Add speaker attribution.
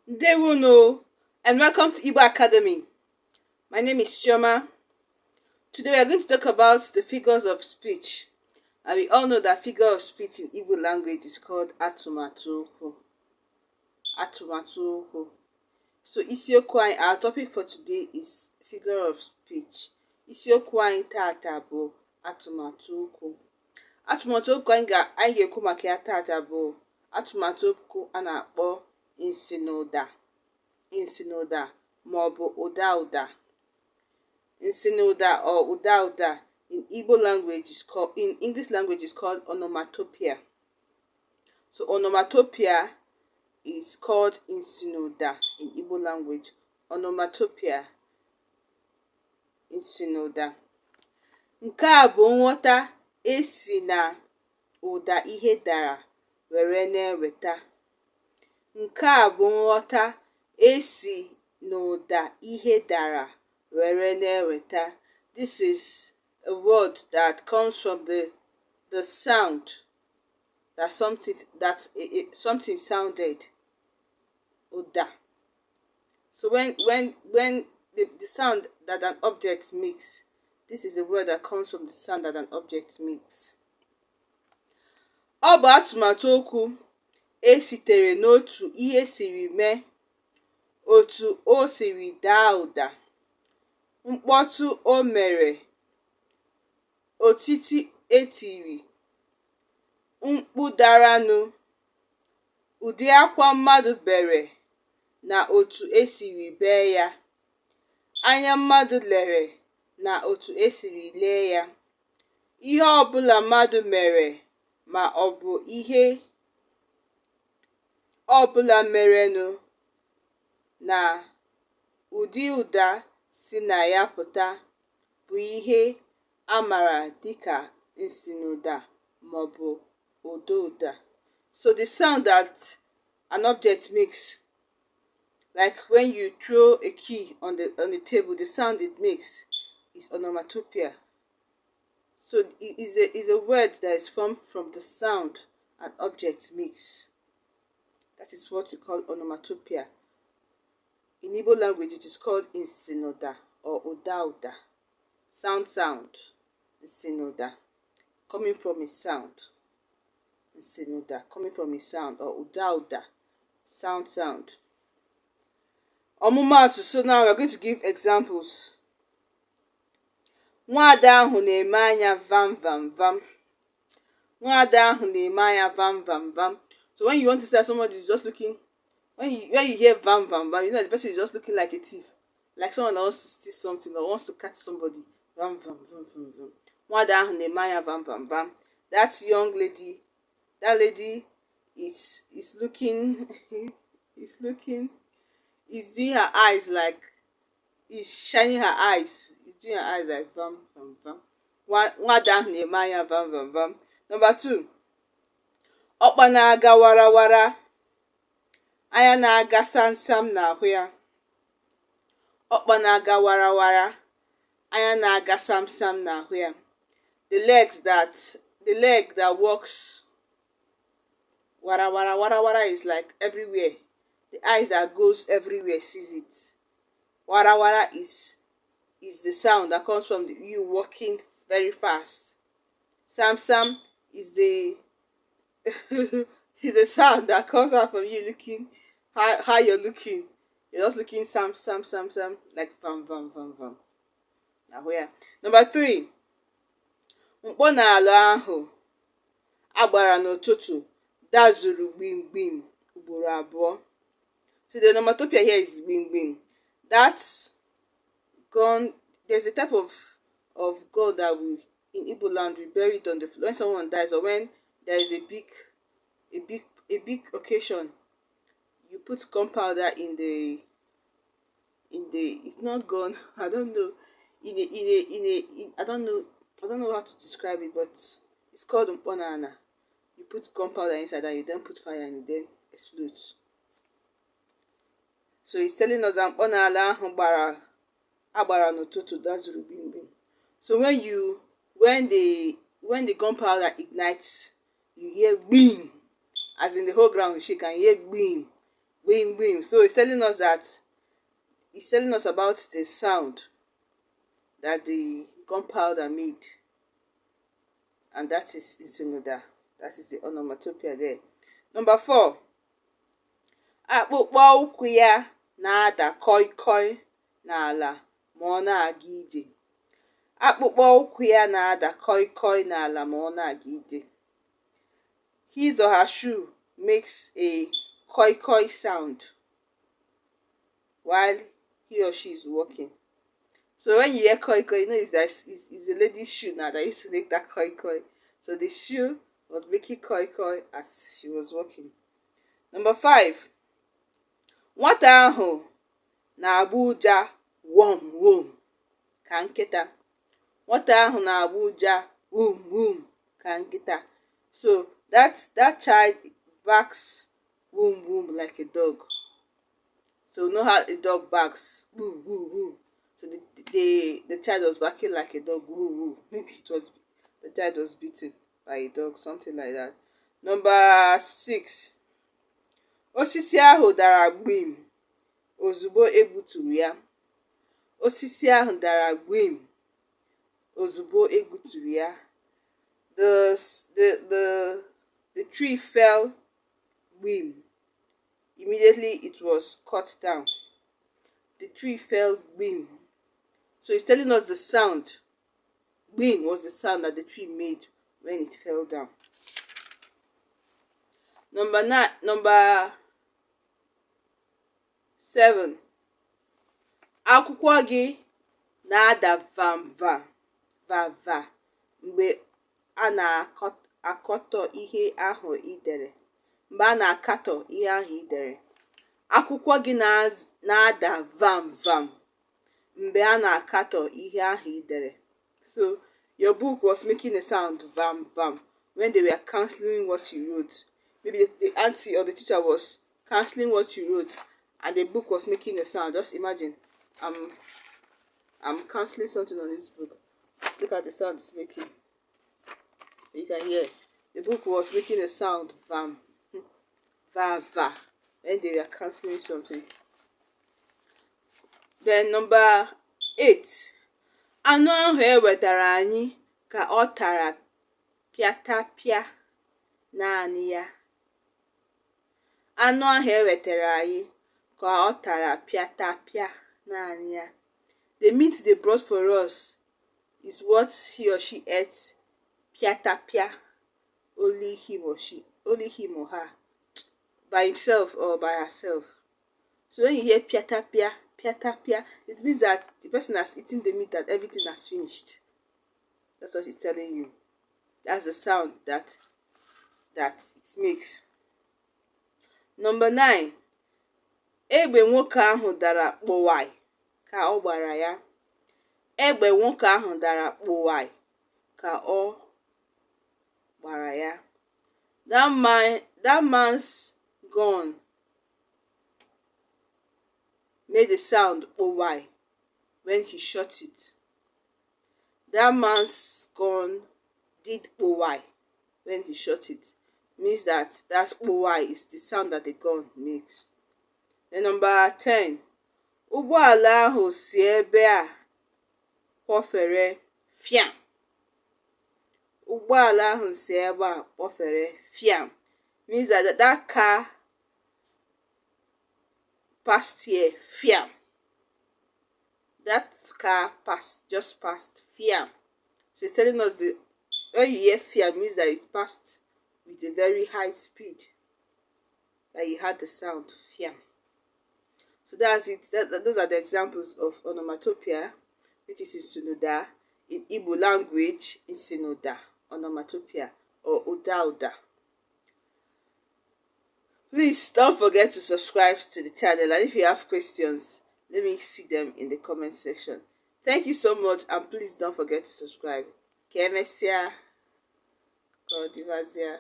Speaker 1: Ndewono and welcome to Igbo Academy. My name is Chioma. Today we are going to talk about the figures of speech. And we all know that figure of speech in Igbo language is called Atumatuokwu. Atumatuokwu. So isiokwu our topic for today is figure of speech. Isiokwu anyị tata bụ Atumatuokwu. Atumatuokwu anyị ga-ekwu maka ya tata bụ atụmatụ a na-akpọ Nsinụụda ma ọ bụ ụda ụda. Nsinụụda or ụda ụda in English language is called onomatopoeia. So onomatopoeia is called Nsinụụda in Igbo language. Onomatopoeia Nsinụụda. Nke a bụ nghọta esi na ụda ihe dara were na-eweta. Nke a bụ nghọta esi n'ụda ihe dara were na-eweta. This is a word that comes from the sound that something sounded. Ụda. So when the sound that an object makes, this is a word that comes from the sound that an object makes. Ọ bụ atụmatụ esitere n'otu ihe siri mee, otu o siri daa ụda, mkpọtụ o mere, otiti etiri, mkpu daranụ, ụdị akwa mmadụ bere na otu esiri bee ya, anya mmadụ lere na otu esiri lee ya, ihe ọbụla mmadụ mere ma ọ bụ ihe ọbụla merenụ na ụdị ụda si na ya pụta bụ ihe a maara dịka nsinụda maọbụ ụda ụda. So the sound that an object makes, like when you throw a key on the table, the sound it makes is onomatopoeia. So it is a word that is formed from the sound an object makes. That is what we call onomatopoeia. In Igbo language, it is called Nsinụụda or ụda ụda. Sound. Nsinụụda, coming from a sound. Nsinụụda, coming from a sound, or ụda ụda, sound. Ọmụmaatụ. So now we are going to give examples. Nwaada ahụ na-eme anya vam vam vam. Nwaada ahụ na-eme anya vam vam vam. So when you want to say somebody is just looking, when you hear vam vam vam, you know the person is just looking like a thief, like someone that wants to steal something or wants to catch somebody. Vam vam vam vam vam. Nwaada ahụ na-eme anya vam vam vam. That young lady, that lady is looking, is doing her eyes like, is shining her eyes. Is doing her eyes like vam vam vam. Nwaada ahụ na-eme anya vam vam vam. Number 2. Ọkpa na-aga warawara, anya na-aga samsam n'ahụ ya. Ọkpa na-aga warawara, anya na-aga samsam n'ahụ ya. The leg that walks warawara. Warawara is like everywhere. The eyes that goes everywhere sees it. Warawara is the sound that comes from you walking very fast. Samsam is the is the sound that comes out from you looking how you're looking. You're just looking sam like vam vam vam vam. Now where? Number 3. Mkpọ n'ala ahụ agbara n'ụtụtụ dazuru gbim gbim ugboro abụọ. So the onomatopoeia here is gbim gbim. That's gun. There's a type of gun that we in Igbo land we bury it on the floor when someone dies, or when there is a big occasion. You put gunpowder in the it's not gun. I don't know. I don't know how to describe it, but it's called mponana. You put gunpowder inside and you then put fire and it then explodes. So it's telling us that mponala ahụ agbara n'ụtụtụ dazuru bim bim. So when the gunpowder ignites, you hear bim, as in the whole ground will shake and you hear bim. wim wim. So it's telling us about the sound that the gunpowder made, and that is Nsinụụda. That is the onomatopoeia there. Number 4. Akpụkpọ ụkwụ ya na-ada koi koi n'ala ma ọ na-aga ije. Akpụkpọ ụkwụ ya na-ada koi koi n'ala ma ọ na-aga ije. His or her shoe makes a koi koi sound while he or she is walking. So when you hear koi koi, you know it's a lady's shoe now that used to make that koi koi. So the shoe was making koi koi as she was walking. Number 5. Nwata ahụ na-agba ụja wom wom ka nkịta. Nwata ahụ na-agba ụja wom wom ka nkịta. So that child barks wom wom like a dog. So you know how a dog barks, woo woo woo. So the child was barking like a dog, woo woo. Maybe the child was beaten by a dog, something like that. Number 6. Osisi ahụ dara gbim ozugbo egbuturu ya. Osisi ahụ dara gbim ozugbo egbuturu ya. The tree fell gbim. Immediately it was cut down. The tree fell gbim. So it's telling us the sound. Gbim was the sound that the tree made when it fell down. Number 7. Akwụkwọ gị na-ada vam vam vam vam mgbe a na-akatọ ihe ahụ i dere. Mgbe a na-akatọ ihe ahụ i dere. Akwụkwọ gị na-ada vam vam mgbe a na-akatọ ihe ahụ i dere. So your book was making a sound vam vam when they were cancelling what you wrote. Maybe the auntie or the teacher was cancelling what you wrote and the book was making a sound. Just imagine I'm cancelling something on this book. Look at the sound it's making. You can hear the book was making a sound vam va va when they were cancelling something. Then number 8. Anụ ahụ ewetara anyị ka ọ tara pịatapịa naanị ya. Anụ ahụ ewetara anyị ka ọ tara pịatapịa naanị ya. The meat they brought for us is what he or she ate pịatapịa, only him or her, by himself or by herself. So when you hear pịatapịa, pịatapịa, it means that the person has eaten the meat and everything has finished. That's what it's telling you. That's the sound that it makes. Number 9. Egbe nwoke ahụ dara kpụwai ka ọ gbara ya. Egbe nwoke ahụ dara kpụwai ka ọ gbara ya. That man's gun made a sound kpụwai when he shot it. That man's gun did kpụwai when he shot it. Means that kpụwai is the sound that the gun makes. Then number 10. Ụgbọala ahụ si ebe a kpọfere fiam. Ụgbọala ahụ si ebe a kpọfere fiam. Means that car passed here fiam. That car just passed fiam. So it's telling us when you hear fiam means that it passed with a very high speed. That you had the sound fiam. So that's it. Those are the examples of onomatopoeia, which is Nsinụụda in Igbo language. Nsinụụda, onomatopoeia, or ụda ụda. Please don't forget to subscribe to the channel, and if you have questions, let me see them in the comment section. Thank you so much, and please don't forget to subscribe. Kemesia, Kodivazia.